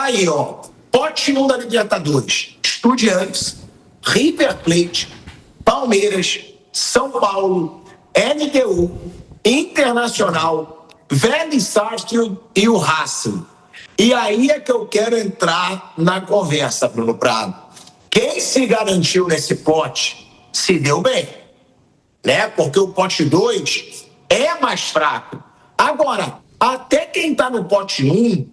Tá aí, ó. Pote 1 da Libertadores. Estudiantes, River Plate, Palmeiras, São Paulo, LDU, Internacional, Vélez Sarsfield e o Racing. E aí é que eu quero entrar na conversa, Bruno Prado. Quem se garantiu nesse pote se deu bem, né? Porque o pote 2 é mais fraco. Agora, até quem está no pote 1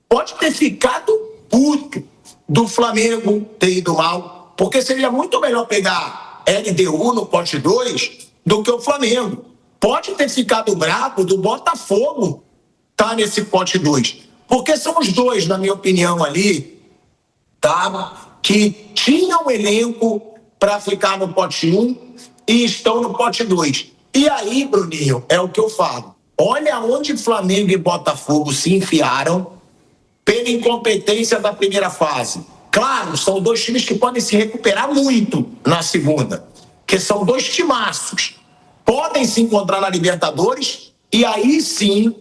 pode ter ficado puto do Flamengo ter ido mal, porque seria muito melhor pegar LDU no pote 2 do que o Flamengo. Pode ter ficado bravo do Botafogo tá nesse pote 2, porque são os dois, na minha opinião, ali, tá? Que tinham elenco para ficar no pote 1 e estão no pote 2. E aí, Bruninho, é o que eu falo. Olha onde Flamengo e Botafogo se enfiaram pela incompetência da primeira fase. Claro, são dois times que podem se recuperar muito na segunda, que são dois timaços. Podem se encontrar na Libertadores e aí sim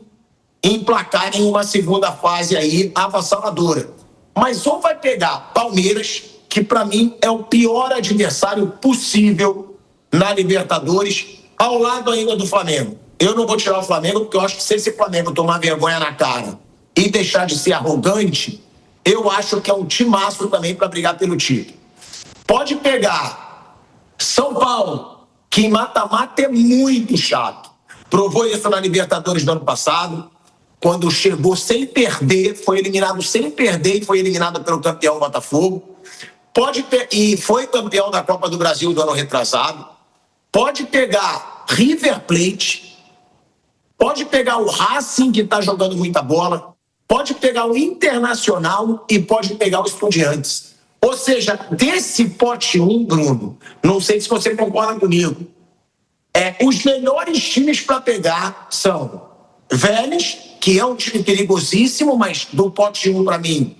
emplacarem uma segunda fase aí avassaladora. Mas ou vai pegar Palmeiras, que para mim é o pior adversário possível na Libertadores, ao lado ainda do Flamengo. Eu não vou tirar o Flamengo, porque eu acho que se esse Flamengo tomar vergonha na cara e deixar de ser arrogante, eu acho que é um timaço também para brigar pelo título. Pode pegar São Paulo, que em mata-mata é muito chato. Provou isso na Libertadores do ano passado, quando chegou sem perder, foi eliminado sem perder e foi eliminado pelo campeão Botafogo. E foi campeão da Copa do Brasil do ano retrasado. Pode pegar River Plate, pode pegar o Racing, que está jogando muita bola, pode pegar o Internacional e pode pegar o Estudiantes. Ou seja, desse pote 1, Bruno, não sei se você concorda comigo, os melhores times para pegar são Vélez, que é um time perigosíssimo, mas do pote 1 para mim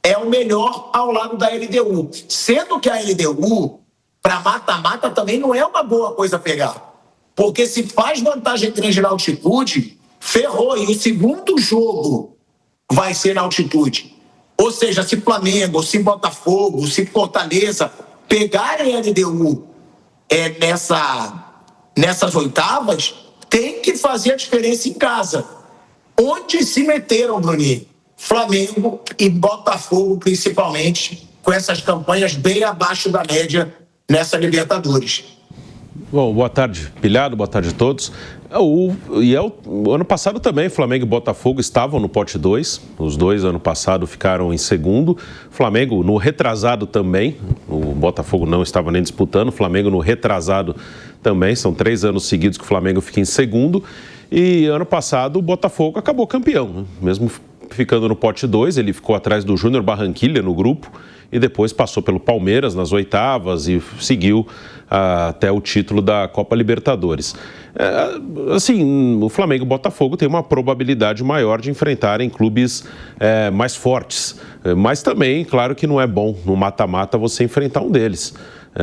é o melhor ao lado da LDU. Sendo que a LDU, para mata-mata, também não é uma boa coisa pegar. Porque se faz vantagem grande na altitude, ferrou. E o segundo jogo vai ser na altitude. Ou seja, se Flamengo, se Botafogo, se Fortaleza pegarem a LDU nessas oitavas, tem que fazer a diferença em casa. Onde se meteram, Bruninho? Flamengo e Botafogo, principalmente, com essas campanhas bem abaixo da média nessa Libertadores. Bom, boa tarde, Pilhado, boa tarde a todos. O ano passado também, Flamengo e Botafogo estavam no pote 2. Os dois, ano passado, ficaram em segundo. Flamengo no retrasado também. O Botafogo não estava nem disputando. Flamengo no retrasado também. São 3 anos seguidos que o Flamengo fica em segundo. E ano passado o Botafogo acabou campeão, né? Mesmo ficando no pote 2, ele ficou atrás do Júnior Barranquilla no grupo e depois passou pelo Palmeiras nas oitavas e seguiu até o título da Copa Libertadores. O Flamengo e o Botafogo têm uma probabilidade maior de enfrentarem clubes mais fortes, mas também, claro que não é bom no mata-mata você enfrentar um deles.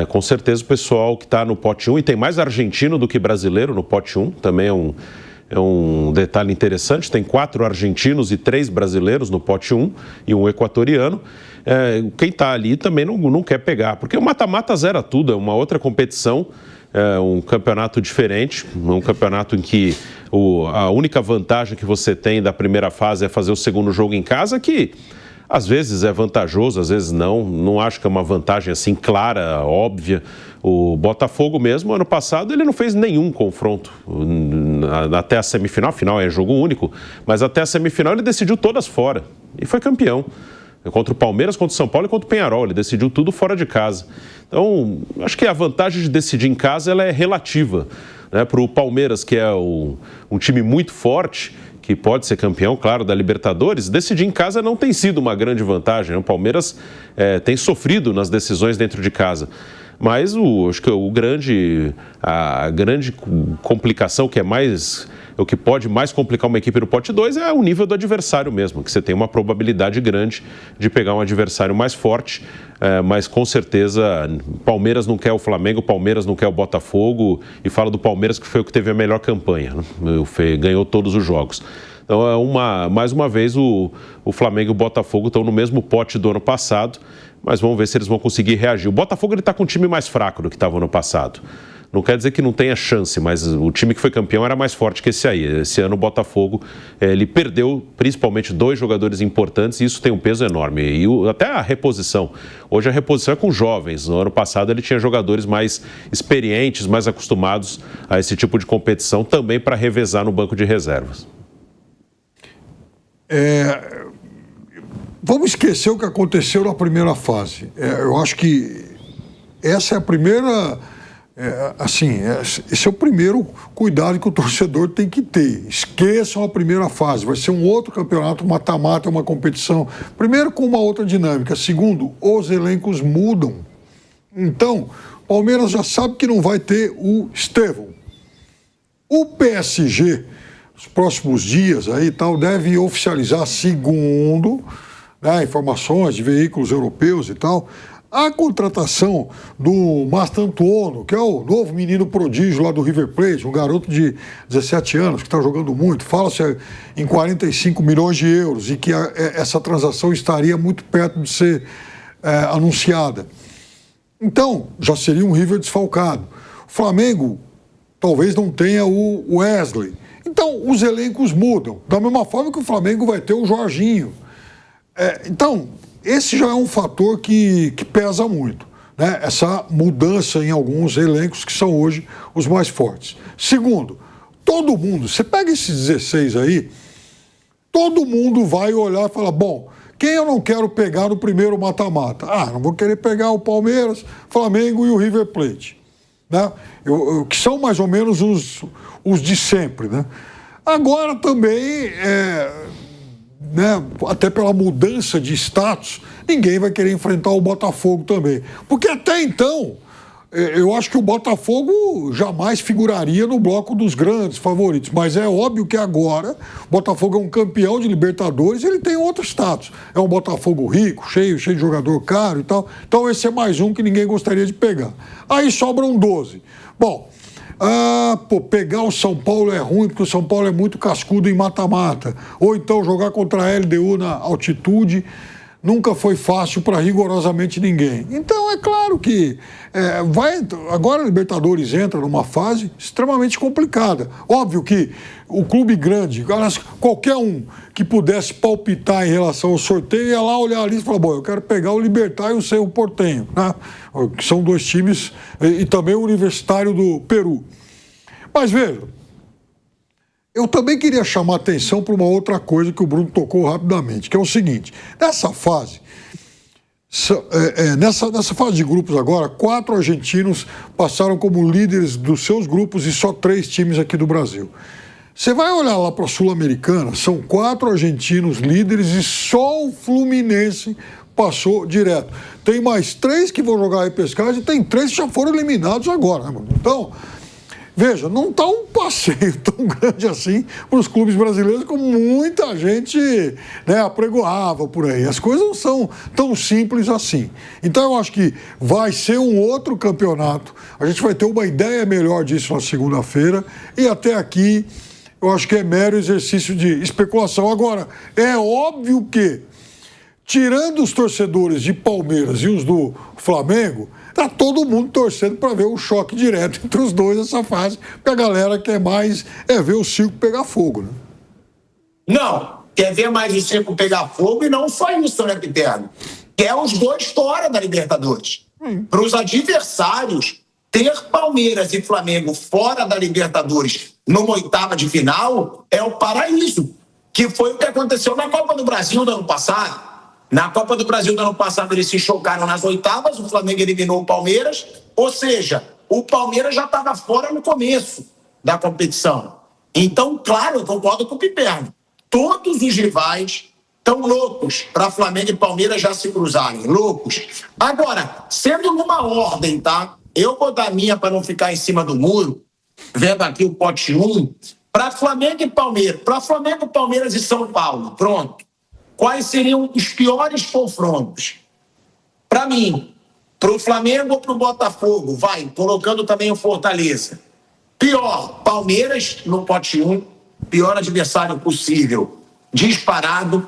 Com certeza o pessoal que está no pote 1, e tem mais argentino do que brasileiro no pote 1, também é um detalhe interessante, tem 4 argentinos e 3 brasileiros no pote 1 e um equatoriano. Quem está ali também não quer pegar, porque o mata-mata zera tudo, é uma outra competição, um campeonato diferente, um campeonato em que a única vantagem que você tem da primeira fase é fazer o segundo jogo em casa, que às vezes é vantajoso, às vezes não acho que é uma vantagem assim clara, óbvia. O Botafogo mesmo, ano passado, ele não fez nenhum confronto até a semifinal, afinal é jogo único, mas até a semifinal ele decidiu todas fora e foi campeão. Contra o Palmeiras, contra o São Paulo e contra o Peñarol, ele decidiu tudo fora de casa. Então, acho que a vantagem de decidir em casa ela é relativa, né? Para o Palmeiras, que é um time muito forte, que pode ser campeão, claro, da Libertadores, decidir em casa não tem sido uma grande vantagem, né? O Palmeiras tem sofrido nas decisões dentro de casa. Mas acho que a grande complicação, o que pode mais complicar uma equipe no pote 2 é o nível do adversário mesmo, que você tem uma probabilidade grande de pegar um adversário mais forte, mas com certeza Palmeiras não quer o Flamengo, Palmeiras não quer o Botafogo, e fala do Palmeiras que foi o que teve a melhor campanha, né? Ganhou todos os jogos. Então, mais uma vez, o Flamengo e o Botafogo estão no mesmo pote do ano passado, mas vamos ver se eles vão conseguir reagir. O Botafogo está com um time mais fraco do que estava no ano passado. Não quer dizer que não tenha chance, mas o time que foi campeão era mais forte que esse aí. Esse ano o Botafogo, ele perdeu principalmente 2 jogadores importantes e isso tem um peso enorme. E até a reposição. Hoje a reposição é com jovens. No ano passado ele tinha jogadores mais experientes, mais acostumados a esse tipo de competição, também para revezar no banco de reservas. Vamos esquecer o que aconteceu na primeira fase. Eu acho que essa é a primeira... esse é o primeiro cuidado que o torcedor tem que ter. Esqueçam a primeira fase. Vai ser um outro campeonato, mata-mata, uma competição. Primeiro, com uma outra dinâmica. Segundo, os elencos mudam. Então, o Palmeiras já sabe que não vai ter o Estevão. O PSG, nos próximos dias aí tal, deve oficializar, segundo, né, informações de veículos europeus e tal, a contratação do Mastantuono, que é o novo menino prodígio lá do River Plate, um garoto de 17 anos que está jogando muito, fala-se em 45 milhões de euros e que essa transação estaria muito perto de ser anunciada. Então, já seria um River desfalcado. O Flamengo talvez não tenha o Wesley. Então, os elencos mudam. Da mesma forma que o Flamengo vai ter o Jorginho. Então, esse já é um fator que pesa muito, né? Essa mudança em alguns elencos que são hoje os mais fortes. Segundo, todo mundo, você pega esses 16 aí, todo mundo vai olhar e falar, bom, quem eu não quero pegar no primeiro mata-mata? Não vou querer pegar o Palmeiras, Flamengo e o River Plate, né? Que são mais ou menos os de sempre, né? Agora também... né, até pela mudança de status, ninguém vai querer enfrentar o Botafogo também. Porque até então, eu acho que o Botafogo jamais figuraria no bloco dos grandes favoritos. Mas é óbvio que agora o Botafogo é um campeão de Libertadores e ele tem outro status. É um Botafogo rico, cheio de jogador caro e tal. Então esse é mais um que ninguém gostaria de pegar. Aí sobram 12. Bom... pegar o São Paulo é ruim, porque o São Paulo é muito cascudo em mata-mata. Ou então jogar contra a LDU na altitude nunca foi fácil para rigorosamente ninguém. Então é claro que agora a Libertadores entra numa fase extremamente complicada. Óbvio que o clube grande, qualquer um que pudesse palpitar em relação ao sorteio, ia lá olhar ali e falar, bom, eu quero pegar o Libertad e o Cerro Porteño, né? Que são 2 times, e também o Universitário do Peru. Mas veja, eu também queria chamar a atenção para uma outra coisa que o Bruno tocou rapidamente, que é o seguinte, nessa fase de grupos agora, 4 argentinos passaram como líderes dos seus grupos e só 3 times aqui do Brasil. Você vai olhar lá para a Sul-Americana, são 4 argentinos líderes e só o Fluminense passou direto. Tem mais 3 que vão jogar a repescagem e tem 3 que já foram eliminados agora, né? Então, veja, não está um passeio tão grande assim para os clubes brasileiros como muita gente, né, apregoava por aí. As coisas não são tão simples assim. Então eu acho que vai ser um outro campeonato. A gente vai ter uma ideia melhor disso na segunda-feira e até aqui eu acho que é mero exercício de especulação. Agora, é óbvio que, tirando os torcedores de Palmeiras e os do Flamengo, tá todo mundo torcendo para ver o choque direto entre os dois nessa fase, porque a galera quer mais ver o circo pegar fogo, né? Não, quer ver mais o circo pegar fogo e não só isso, né, Piterno? Quer os 2 fora da Libertadores. Para os adversários, ter Palmeiras e Flamengo fora da Libertadores numa 8ª de final é o paraíso, que foi o que aconteceu na Copa do Brasil do ano passado. Na Copa do Brasil do ano passado, eles se chocaram nas 8ª, o Flamengo eliminou o Palmeiras, ou seja, o Palmeiras já estava fora no começo da competição. Então, claro, eu concordo com o Piperno. Todos os rivais estão loucos para Flamengo e Palmeiras já se cruzarem, loucos. Agora, sendo numa ordem, tá? Eu vou dar a minha para não ficar em cima do muro, vendo aqui o pote 1, para Flamengo e Palmeiras. Para Flamengo, Palmeiras e São Paulo, pronto. Quais seriam os piores confrontos? Para mim, para o Flamengo ou para o Botafogo, vai, colocando também o Fortaleza. Pior, Palmeiras no pote 1, pior adversário possível, disparado.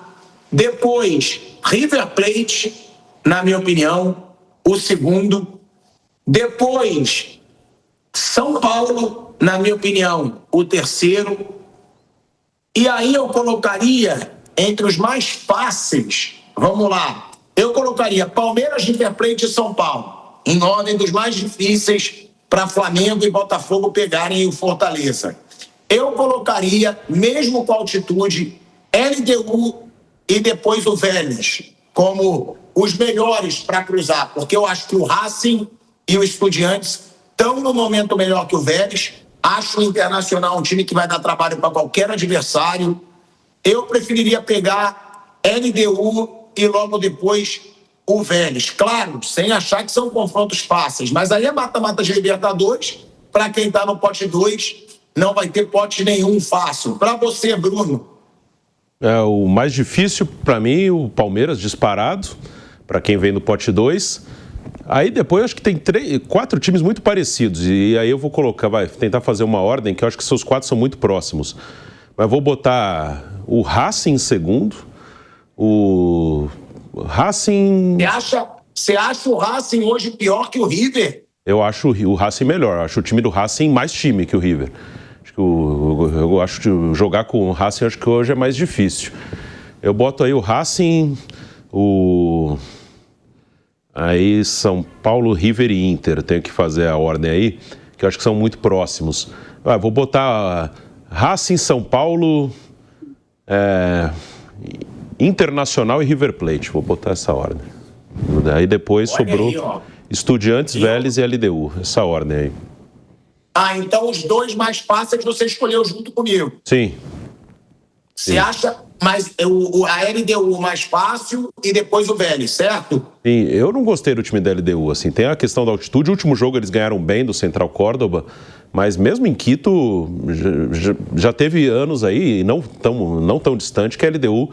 Depois, River Plate, na minha opinião, o segundo. Depois, São Paulo, na minha opinião, o terceiro. E aí eu colocaria entre os mais fáceis, vamos lá, eu colocaria Palmeiras, River Plate e São Paulo, em ordem dos mais difíceis para Flamengo e Botafogo pegarem o Fortaleza. Eu colocaria, mesmo com altitude, LDU e depois o Vélez, como os melhores para cruzar, porque eu acho que o Racing e o Estudiantes estão no momento melhor que o Vélez. Acho o Internacional um time que vai dar trabalho para qualquer adversário. Eu preferiria pegar LDU e logo depois o Vélez. Claro, sem achar que são confrontos fáceis, mas aí é mata-mata de Libertadores. Para quem está no pote 2, não vai ter pote nenhum fácil. Para você, Bruno? O mais difícil, para mim, o Palmeiras, disparado, para quem vem no pote 2. Aí depois acho que tem 4 times muito parecidos. E aí eu vou colocar, tentar fazer uma ordem, que eu acho que seus 4 são muito próximos. Mas vou botar o Racing em segundo. O Racing... Você acha o Racing hoje pior que o River? Eu acho o Racing melhor. Eu acho o time do Racing mais time que o River. Eu acho que jogar com o Racing acho que hoje é mais difícil. Eu boto aí o Racing, aí São Paulo, River e Inter. Tenho que fazer a ordem aí, que eu acho que são muito próximos. Vou botar Racing, São Paulo, Internacional e River Plate. Vou botar essa ordem. Aí depois sobrou aí, Estudiantes, Vélez e LDU. Essa ordem aí. Então os 2 mais fáceis você escolheu junto comigo. Sim. Você acha, mas a LDU mais fácil e depois o Vélez, certo? Sim, eu não gostei do time da LDU, assim, tem a questão da altitude. O último jogo eles ganharam bem do Central Córdoba, mas mesmo em Quito já teve anos aí, não tão distante, que a LDU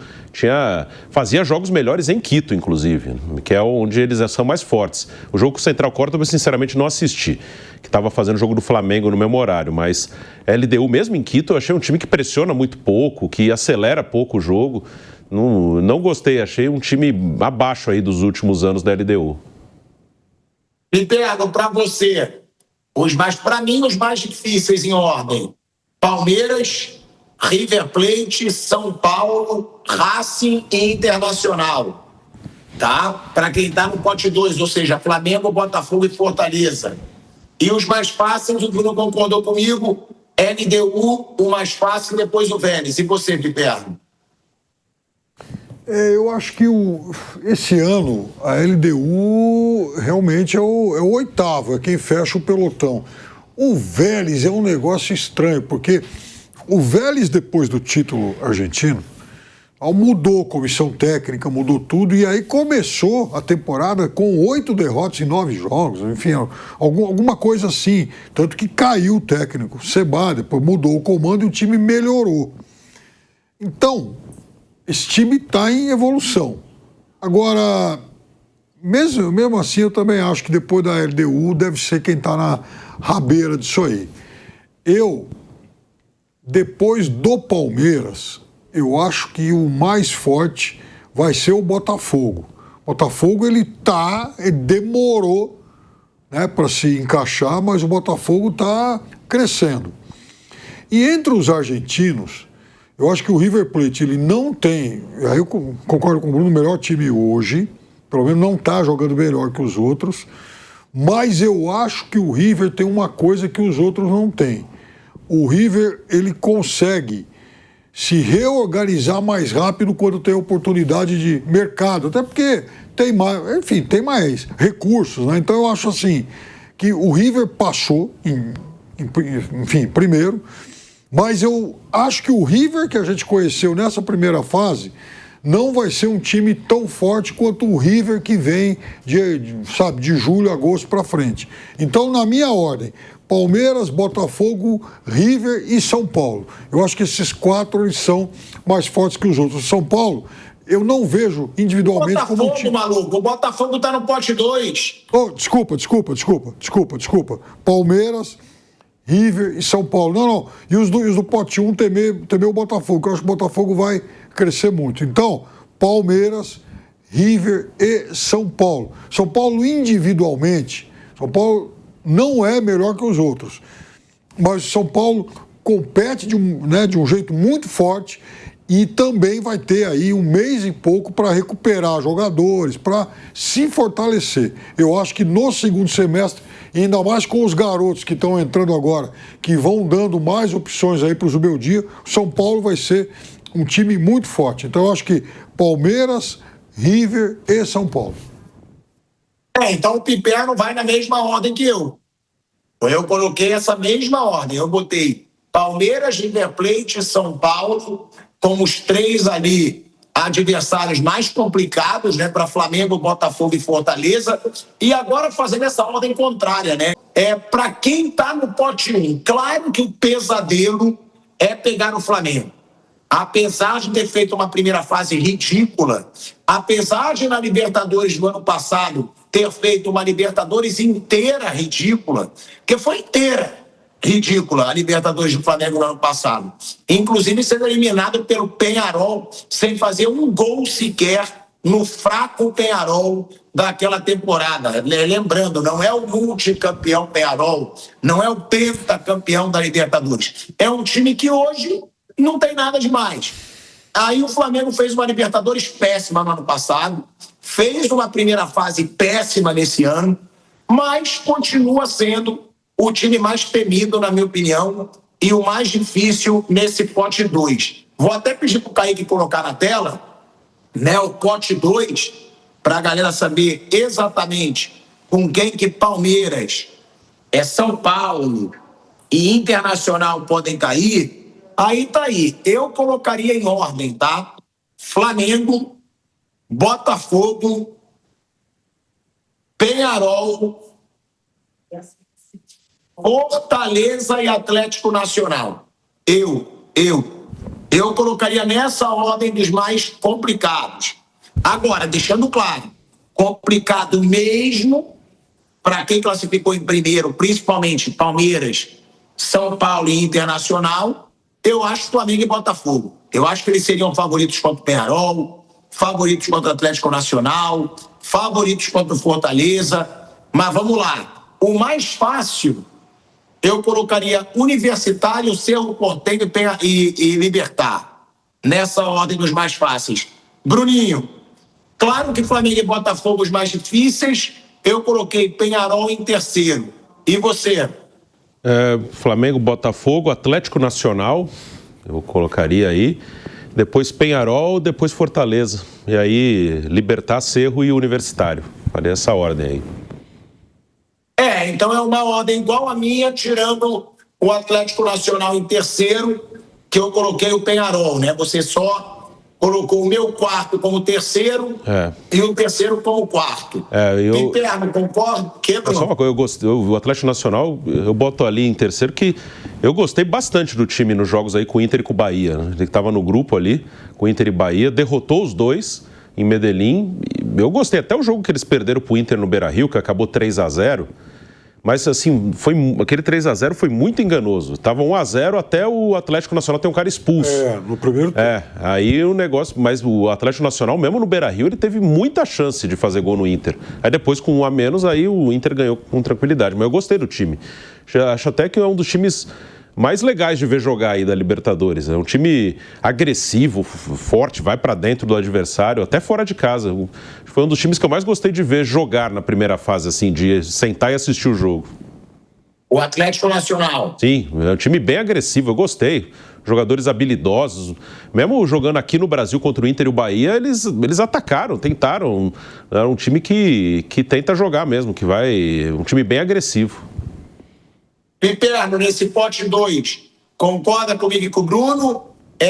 fazia jogos melhores em Quito, inclusive, que é onde eles são mais fortes. O jogo com o Central Córdoba, eu sinceramente não assisti, que estava fazendo o jogo do Flamengo no mesmo horário, mas a LDU, mesmo em Quito, eu achei um time que pressiona muito pouco, que acelera pouco o jogo. Não gostei, achei um time abaixo aí dos últimos anos da LDU. Me pegam para você, para mim, os mais difíceis em ordem: Palmeiras, River Plate, São Paulo, Racing e Internacional. Tá? Para quem está no pote 2, ou seja, Flamengo, Botafogo e Fortaleza. E os mais fáceis, o Bruno concordou comigo, LDU, o mais fácil, depois o Vélez. E você, Piperno? Eu acho que esse ano a LDU realmente é o oitavo, é quem fecha o pelotão. O Vélez é um negócio estranho, porque o Vélez, depois do título argentino, mudou a comissão técnica, mudou tudo, e aí começou a temporada com 8 derrotas em 9 jogos, enfim, alguma coisa assim. Tanto que caiu o técnico, Sebá, depois mudou o comando e o time melhorou. Então, esse time está em evolução. Agora, mesmo assim, eu também acho que depois da LDU deve ser quem está na rabeira disso aí. Depois do Palmeiras, eu acho que o mais forte vai ser o Botafogo. O Botafogo, ele demorou, né, para se encaixar, mas o Botafogo está crescendo. E entre os argentinos, eu acho que o River Plate, ele não tem, aí eu concordo com o Bruno, o melhor time hoje, pelo menos não está jogando melhor que os outros, mas eu acho que o River tem uma coisa que os outros não têm. O River, ele consegue se reorganizar mais rápido quando tem oportunidade de mercado, até porque tem mais recursos, né? Então eu acho assim, que o River passou, primeiro, mas eu acho que o River que a gente conheceu nessa primeira fase não vai ser um time tão forte quanto o River que vem de julho, agosto para frente. Então, na minha ordem, Palmeiras, Botafogo, River e São Paulo. Eu acho que esses 4 eles são mais fortes que os outros. São Paulo, eu não vejo individualmente Botafogo, como um time... maluco, o Botafogo está no pote 2. Desculpa. Palmeiras, River e São Paulo. Não. E os do pote 1 temer o Botafogo, que eu acho que o Botafogo vai crescer muito. Então, Palmeiras, River e São Paulo. São Paulo individualmente, São Paulo não é melhor que os outros. Mas São Paulo compete de um jeito muito forte e também vai ter aí um mês e pouco para recuperar jogadores, para se fortalecer. Eu acho que no segundo semestre, ainda mais com os garotos que estão entrando agora, que vão dando mais opções aí para o Zubeldia, São Paulo vai ser um time muito forte. Então eu acho que Palmeiras, River e São Paulo. Então o Piperno vai na mesma ordem que eu. Eu coloquei essa mesma ordem. Eu botei Palmeiras, River Plate e São Paulo como os 3 ali adversários mais complicados, né, para Flamengo, Botafogo e Fortaleza. E agora fazendo essa ordem contrária, né? Para quem está no pote 1, claro que o pesadelo é pegar o Flamengo. Apesar de ter feito uma primeira fase ridícula, apesar de na Libertadores do ano passado ter feito uma Libertadores inteira ridícula, que foi inteira ridícula a Libertadores do Flamengo no ano passado, inclusive sendo eliminado pelo Peñarol sem fazer um gol sequer no fraco Peñarol daquela temporada. Lembrando, não é o multicampeão Peñarol, não é o pentacampeão da Libertadores, é um time que hoje não tem nada demais. Aí o Flamengo fez uma Libertadores péssima no ano passado, fez uma primeira fase péssima nesse ano, mas continua sendo o time mais temido, na minha opinião, e o mais difícil nesse pote 2. Vou até pedir para o Kaique colocar na tela, né, o pote 2, para a galera saber exatamente com quem que Palmeiras, São Paulo e Internacional podem cair. Aí tá aí. Eu colocaria em ordem, tá? Flamengo, Botafogo, Peñarol, Fortaleza e Atlético Nacional. Eu colocaria nessa ordem dos mais complicados. Agora, deixando claro, complicado mesmo para quem classificou em primeiro, principalmente Palmeiras, São Paulo e Internacional, eu acho Flamengo e Botafogo. Eu acho que eles seriam favoritos contra o Peñarol, favoritos contra o Atlético Nacional, favoritos contra o Fortaleza. Mas vamos lá. O mais fácil, eu colocaria Universitário, Cerro Porteño e Libertad. Nessa ordem dos mais fáceis. Bruninho, claro que Flamengo e Botafogo os mais difíceis. Eu coloquei Peñarol em terceiro. E você? Flamengo, Botafogo, Atlético Nacional, eu colocaria aí. Depois Peñarol, depois Fortaleza. E aí Libertad, Cerro e Universitário. Faria essa ordem aí. Então é uma ordem igual a minha, tirando o Atlético Nacional em terceiro, que eu coloquei o Peñarol, né? Você só colocou o meu quarto como terceiro e o terceiro como quarto. Piperno, concordo? Só uma coisa, eu gostei, o Atlético Nacional, eu boto ali em terceiro, que eu gostei bastante do time nos jogos aí com o Inter e com o Bahia. Né? Ele estava no grupo ali, com o Inter e Bahia, derrotou os dois em Medellín. Eu gostei até o jogo que eles perderam pro Inter no Beira-Rio, que acabou 3-0. Mas, assim, aquele 3-0 foi muito enganoso. Tava 1-0 até o Atlético Nacional ter um cara expulso. No primeiro tempo. Aí o negócio... Mas o Atlético Nacional, mesmo no Beira-Rio, ele teve muita chance de fazer gol no Inter. Aí depois, com 1 a menos, aí o Inter ganhou com tranquilidade. Mas eu gostei do time. Acho até que é um dos times mais legais de ver jogar aí da Libertadores. É um time agressivo, forte, vai pra dentro do adversário, até fora de casa. Foi um dos times que eu mais gostei de ver jogar na primeira fase, assim, de sentar e assistir o jogo. O Atlético Nacional. Sim, é um time bem agressivo, eu gostei. Jogadores habilidosos. Mesmo jogando aqui no Brasil contra o Inter e o Bahia, eles atacaram, tentaram. É um time que tenta jogar mesmo, que vai... Um time bem agressivo. Piperno, nesse pote 2, concorda comigo e com o Bruno?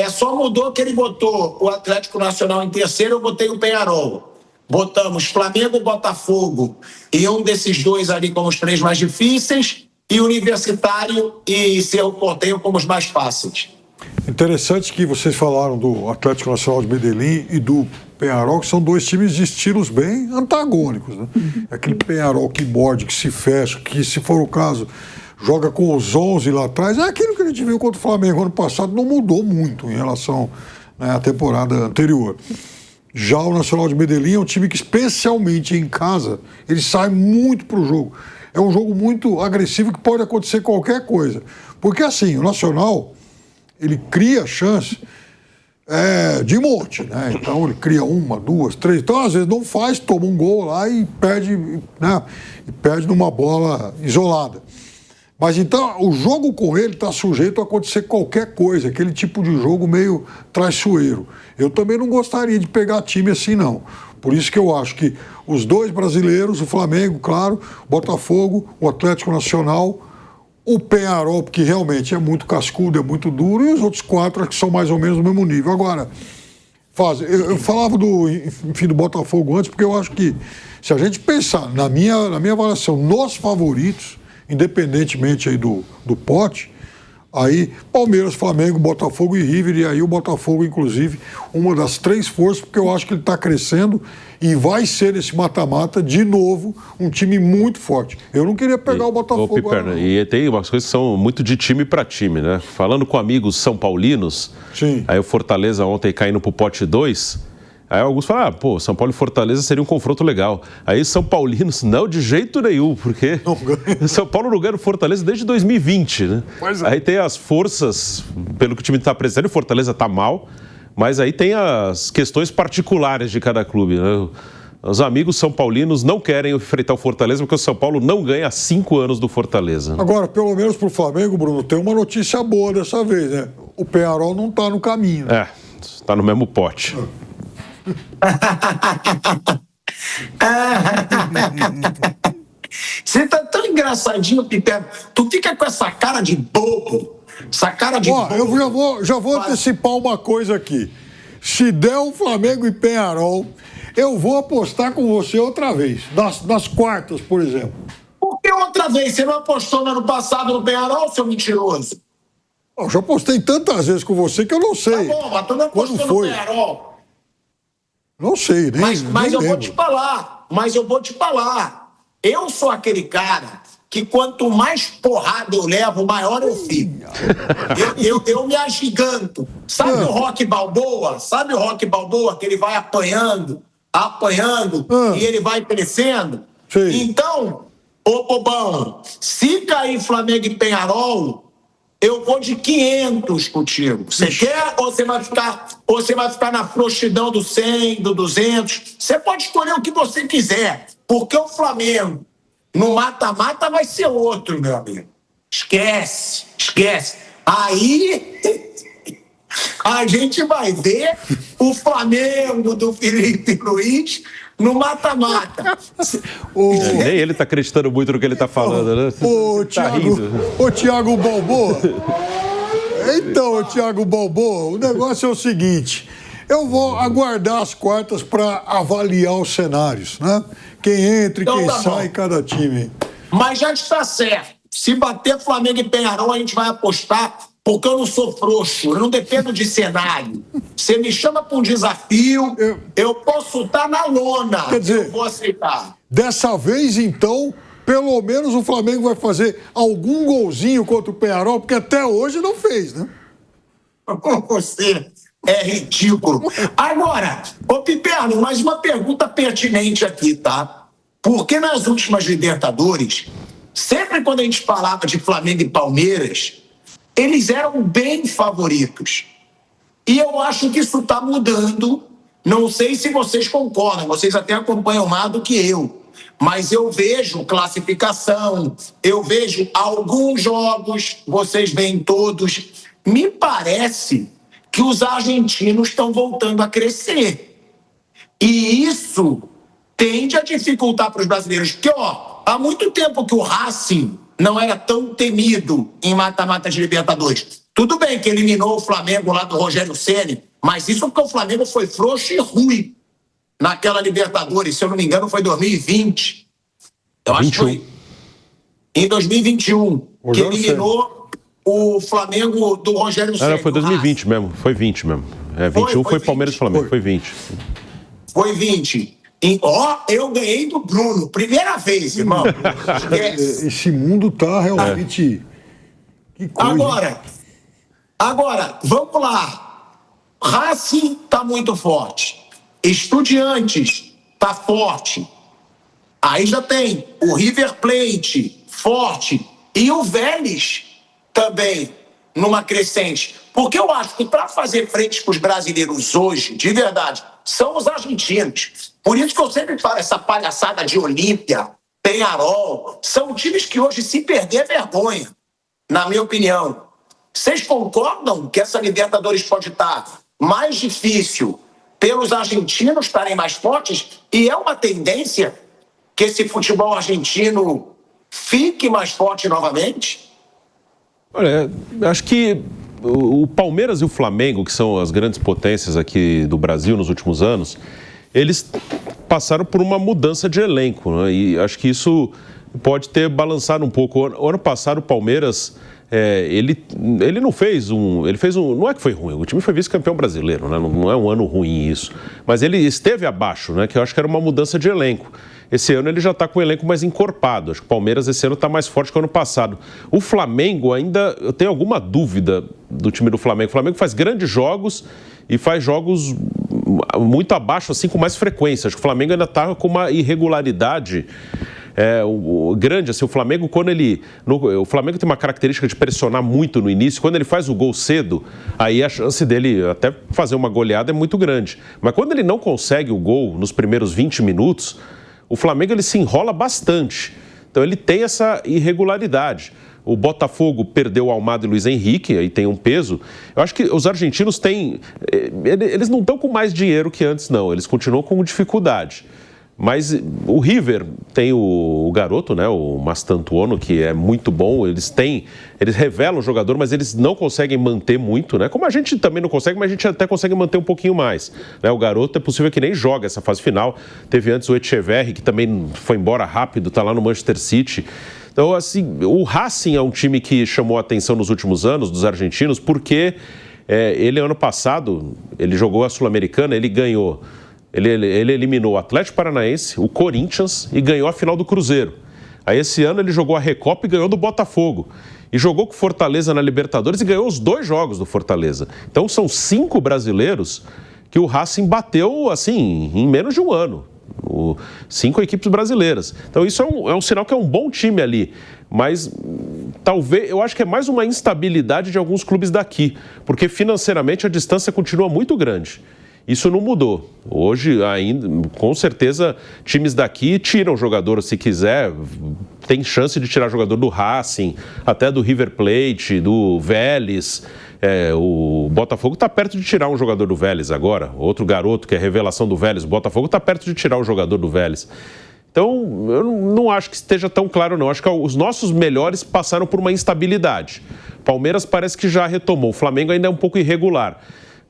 Só mudou que ele botou o Atlético Nacional em terceiro, eu botei o Peñarol. Botamos Flamengo, Botafogo e um desses dois ali como os 3 mais difíceis e Universitário e Cerro Porteño como os mais fáceis. Interessante que vocês falaram do Atlético Nacional de Medellín e do Peñarol, que são 2 times de estilos bem antagônicos, né? Aquele Peñarol que morde, que se fecha, que, se for o caso, joga com os 11 lá atrás. É aquilo que a gente viu contra o Flamengo ano passado, não mudou muito em relação, né, à temporada anterior. Já o Nacional de Medellín é um time que, especialmente em casa, ele sai muito pro jogo. É um jogo muito agressivo que pode acontecer qualquer coisa. Porque assim, o Nacional, ele cria chance de monte, né? Então ele cria 1, 2, 3. Então, às vezes, não faz, toma um gol lá e perde, né? E perde numa bola isolada. Mas então, o jogo com ele está sujeito a acontecer qualquer coisa, aquele tipo de jogo meio traiçoeiro. Eu também não gostaria de pegar time assim, não. Por isso que eu acho que os dois brasileiros, o Flamengo, claro, o Botafogo, o Atlético Nacional, o Peñarol, porque realmente é muito cascudo, é muito duro, e os outros 4 que são mais ou menos do mesmo nível. Agora, eu falava do Botafogo antes, porque eu acho que, se a gente pensar, na minha avaliação, nos favoritos, independentemente aí do pote, aí Palmeiras, Flamengo, Botafogo e River, e aí o Botafogo, inclusive, uma das 3 forças, porque eu acho que ele está crescendo e vai ser nesse mata-mata, de novo, um time muito forte. Eu não queria pegar o Botafogo agora, e tem umas coisas que são muito de time para time, né? Falando com amigos são paulinos, sim, aí o Fortaleza ontem caindo pro pote 2, aí alguns falam, São Paulo e Fortaleza seria um confronto legal. Aí São Paulinos, não, de jeito nenhum, porque São Paulo não ganha o Fortaleza desde 2020, né? Pois é. Aí tem as forças, pelo que o time está apresentando, o Fortaleza está mal, mas aí tem as questões particulares de cada clube, né? Os amigos são paulinos não querem enfrentar o Fortaleza porque o São Paulo não ganha há 5 anos do Fortaleza. Agora, pelo menos pro Flamengo, Bruno, tem uma notícia boa dessa vez, né? O Peñarol não está no caminho. Né? Está no mesmo pote. Você tá tão engraçadinho, Piper. Tu fica com essa cara de bobo. Essa cara de bobo. Eu já vou antecipar uma coisa aqui. Se der o Flamengo e Peñarol, eu vou apostar com você outra vez. Nas quartas, por exemplo. Por que outra vez? Você não apostou no ano passado no Peñarol, seu mentiroso? Eu já apostei tantas vezes com você que eu não sei. Tá bom, mas tu não apostou no Peñarol. Não sei, nem Mas eu lembro. vou te falar. Eu sou aquele cara que quanto mais porrada eu levo, maior eu fico. Eu me agiganto. Sabe o Rocky Balboa? Sabe o Rocky Balboa que ele vai apanhando, e ele vai crescendo? Sim. Então, ô bobão, se cair Flamengo e Peñarol, eu vou de 500 contigo. Você quer ou você vai ficar na frouxidão do 100, do 200? Você pode escolher o que você quiser, porque o Flamengo no mata-mata vai ser outro, meu amigo. Esquece. Aí a gente vai ver o Flamengo do Felipe Luiz no mata-mata. Nem ele está acreditando muito no que ele está falando, né? Ô, Thiago Balboa. Então, Thiago Balboa, o negócio é o seguinte. Eu vou aguardar as quartas para avaliar os cenários, né? Quem entra e Então, quem tá sai, bom. cada time. Mas já está certo. Se bater Flamengo e Peñarol, a gente vai apostar, porque eu não sou frouxo, eu não dependo de cenário. Você me chama para um desafio, eu posso estar na lona. Quer dizer, eu vou aceitar. Dessa vez, então, pelo menos o Flamengo vai fazer algum golzinho contra o Peñarol, porque até hoje não fez, né? Você é ridículo. Agora, ô Piperno, mais uma pergunta pertinente aqui, tá? Porque nas últimas Libertadores, sempre quando a gente falava de Flamengo e Palmeiras, eles eram bem favoritos. E eu acho que isso está mudando. Não sei se vocês concordam, vocês até acompanham mais do que eu. Mas eu vejo classificação, eu vejo alguns jogos, vocês veem todos. Me parece que os argentinos estão voltando a crescer. E isso tende a dificultar para os brasileiros. Porque, há muito tempo que o Racing não era tão temido em mata-mata de Libertadores. Tudo bem que eliminou o Flamengo lá do Rogério Ceni, mas isso porque o Flamengo foi frouxo e ruim naquela Libertadores. Se eu não me engano, foi 2020. Eu acho que foi em 2021 que eliminou o Flamengo do Rogério Ceni. Não, foi 2020 mesmo, foi 20 mesmo. 21 foi Palmeiras e Flamengo, foi 20. Foi 20. Eu ganhei do Bruno. Primeira vez, irmão. Esse mundo tá realmente... Que coisa. Agora, vamos lá. Racing tá muito forte. Estudiantes tá forte. Aí já tem o River Plate forte. E o Vélez também numa crescente. Porque eu acho que para fazer frente para os brasileiros hoje, de verdade, são os argentinos. Por isso que eu sempre falo essa palhaçada de Olímpia, Peñarol. São times que hoje, se perder, é vergonha, na minha opinião. Vocês concordam que essa Libertadores pode estar mais difícil pelos argentinos estarem mais fortes? E é uma tendência que esse futebol argentino fique mais forte novamente? Olha, acho que o Palmeiras e o Flamengo, que são as grandes potências aqui do Brasil nos últimos anos, eles passaram por uma mudança de elenco, né? E acho que isso pode ter balançado um pouco. O ano passado o Palmeiras, ele não fez um... Não é que foi ruim, o time foi vice-campeão brasileiro, né? Não é um ano ruim isso. Mas ele esteve abaixo, né? Que eu acho que era uma mudança de elenco. Esse ano ele já está com o elenco mais encorpado. Acho que o Palmeiras esse ano está mais forte que o ano passado. O Flamengo ainda... Eu tenho alguma dúvida do time do Flamengo. O Flamengo faz grandes jogos e faz jogos muito abaixo, assim, com mais frequência. Acho que o Flamengo ainda está com uma irregularidade grande. Assim, o Flamengo, o Flamengo tem uma característica de pressionar muito no início. Quando ele faz o gol cedo, aí a chance dele até fazer uma goleada é muito grande. Mas quando ele não consegue o gol nos primeiros 20 minutos... O Flamengo ele se enrola bastante, então ele tem essa irregularidade. O Botafogo perdeu o Almada e Luiz Henrique, aí tem um peso. Eu acho que os argentinos têm... Eles não estão com mais dinheiro que antes, não. Eles continuam com dificuldade. Mas o River tem o garoto, né, o Mastantuono, que é muito bom. Eles revelam o jogador, mas eles não conseguem manter muito, né? Como a gente também não consegue, mas a gente até consegue manter um pouquinho mais, né? O garoto é possível que nem joga essa fase final. Teve antes o Echeverri, que também foi embora rápido, está lá no Manchester City. Então, assim, o Racing é um time que chamou a atenção nos últimos anos dos argentinos, porque ele, ano passado, ele jogou a Sul-Americana, ele ganhou... Ele eliminou o Atlético Paranaense, o Corinthians e ganhou a final do Cruzeiro. Aí esse ano ele jogou a Recopa e ganhou do Botafogo. E jogou com o Fortaleza na Libertadores e ganhou os 2 jogos do Fortaleza. Então são 5 brasileiros que o Racing bateu assim em menos de um ano. 5 equipes brasileiras. Então isso é um sinal que é um bom time ali. Mas talvez, eu acho que é mais uma instabilidade de alguns clubes daqui. Porque financeiramente a distância continua muito grande. Isso não mudou. Hoje, ainda, com certeza, times daqui tiram jogador se quiser. Tem chance de tirar jogador do Racing, até do River Plate, do Vélez. O Botafogo está perto de tirar um jogador do Vélez agora. Outro garoto que é revelação do Vélez. O Botafogo está perto de tirar o jogador do Vélez. Então, eu não acho que esteja tão claro, não. Acho que os nossos melhores passaram por uma instabilidade. Palmeiras parece que já retomou. O Flamengo ainda é um pouco irregular.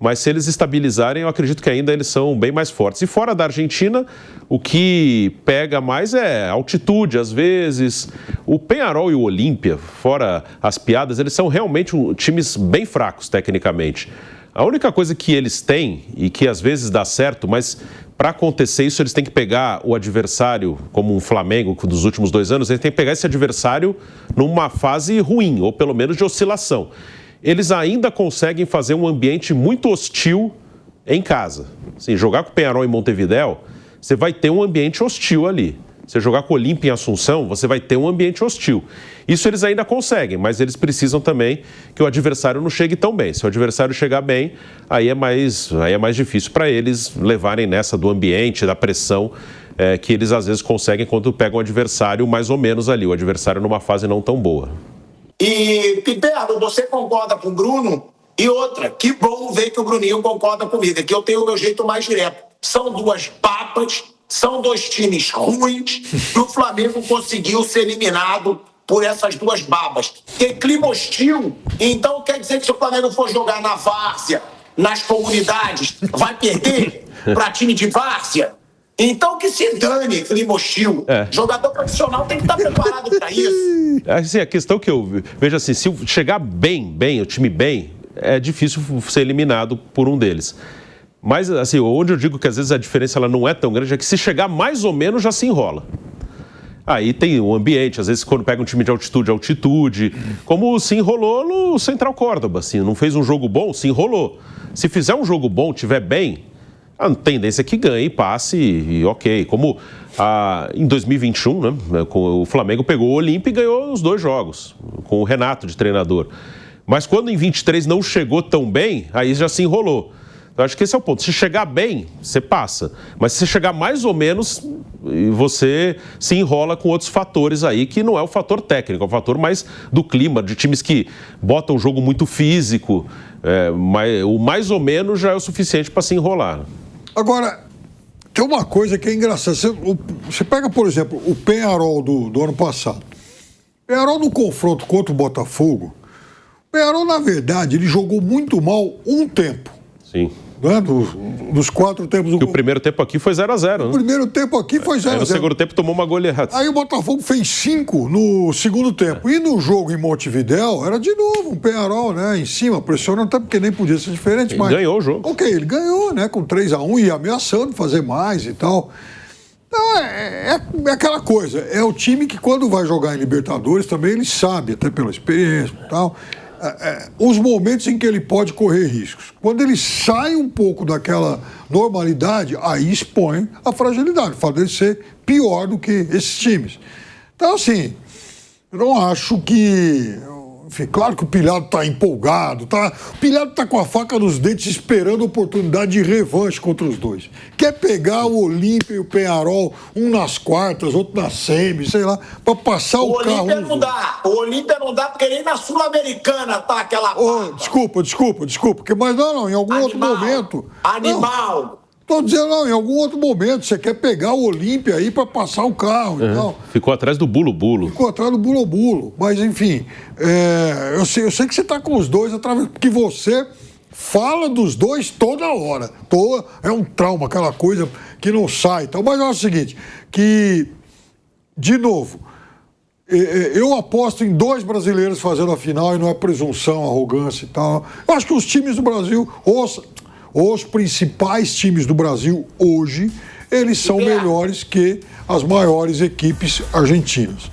Mas se eles estabilizarem, eu acredito que ainda eles são bem mais fortes. E fora da Argentina, o que pega mais é altitude, às vezes. O Peñarol e o Olímpia, fora as piadas, eles são realmente times bem fracos, tecnicamente. A única coisa que eles têm, e que às vezes dá certo, mas para acontecer isso, eles têm que pegar o adversário, como um Flamengo dos últimos 2 anos, eles têm que pegar esse adversário numa fase ruim, ou pelo menos de oscilação. Eles ainda conseguem fazer um ambiente muito hostil em casa. Assim, jogar com o Peñarol em Montevidéu, você vai ter um ambiente hostil ali. Você jogar com o Olímpia em Assunção, você vai ter um ambiente hostil. Isso eles ainda conseguem, mas eles precisam também que o adversário não chegue tão bem. Se o adversário chegar bem, aí é mais difícil para eles levarem nessa do ambiente, da pressão que eles às vezes conseguem quando pegam o adversário mais ou menos ali, o adversário numa fase não tão boa. E, Piperno, você concorda com o Bruno? E outra, que bom ver que o Bruninho concorda comigo, é que eu tenho o meu jeito mais direto. São 2 papas, são 2 times ruins, e o Flamengo conseguiu ser eliminado por essas 2 babas. Tem clima hostil, então quer dizer que se o Flamengo for jogar na várzea, nas comunidades, vai perder para time de várzea? Então que se dane, clima hostil. Jogador profissional tem que estar preparado para isso. Assim, a questão que eu vejo assim, se chegar bem, o time bem, é difícil ser eliminado por um deles. Mas, assim, onde eu digo que às vezes a diferença ela não é tão grande é que se chegar mais ou menos já se enrola. Aí tem o ambiente, às vezes quando pega um time de altitude, como se enrolou no Central Córdoba, assim, não fez um jogo bom, se enrolou. Se fizer um jogo bom, tiver bem, a tendência é que ganhe, passe e ok. Como em 2021, né, o Flamengo pegou o Olímpia e ganhou os 2 jogos, com o Renato de treinador. Mas quando em 23 não chegou tão bem, aí já se enrolou. Eu acho que esse é o ponto. Se chegar bem, você passa. Mas se chegar mais ou menos, você se enrola com outros fatores aí, que não é o fator técnico, é o fator mais do clima, de times que botam um jogo muito físico. O mais ou menos já é o suficiente para se enrolar. Agora, tem uma coisa que é engraçada. Você pega, por exemplo, o Peñarol do ano passado. O Peñarol no confronto contra o Botafogo, o Peñarol, na verdade, ele jogou muito mal um tempo. Sim. Né? Dos 4 tempos... E o primeiro tempo aqui foi 0-0, né? O primeiro tempo aqui foi 0-0. No segundo tempo tomou uma goleada. Aí o Botafogo fez 5 no segundo tempo. E no jogo em Montevidéu, era de novo um Peñarol, né? Em cima, pressionando, até porque nem podia ser diferente. Ele ganhou o jogo. Ok, ele ganhou, né? Com 3-1 e ameaçando fazer mais e tal. Então, é aquela coisa. É o time que quando vai jogar em Libertadores também ele sabe, até pela experiência e tal... os momentos em que ele pode correr riscos. Quando ele sai um pouco daquela normalidade, aí expõe a fragilidade, o fato dele ser pior do que esses times. Então, assim, eu não acho que... Enfim, claro que o Pilhado está empolgado, tá? O Pilhado está com a faca nos dentes esperando a oportunidade de revanche contra os dois. Quer pegar o Olímpia e o Peñarol, um nas quartas, outro na semi, sei lá, para passar o carro. O Olímpia não dá. O Olímpia não dá porque nem na Sul-Americana tá aquela... Desculpa. Mas não, em algum outro momento... Animal! Não. Estou dizendo, não, em algum outro momento você quer pegar o Olímpia aí para passar o carro. Então, ficou atrás do Bulo-Bulo. Ficou atrás do Bulo-Bulo. Mas, enfim, eu sei que você está com os dois atrás, porque você fala dos dois toda hora. É um trauma, aquela coisa que não sai. Então, mas é o seguinte, que, de novo, eu aposto em 2 brasileiros fazendo a final e não é presunção, arrogância e tal. Eu acho que os times do Brasil... Os principais times do Brasil hoje, eles são melhores que as maiores equipes argentinas.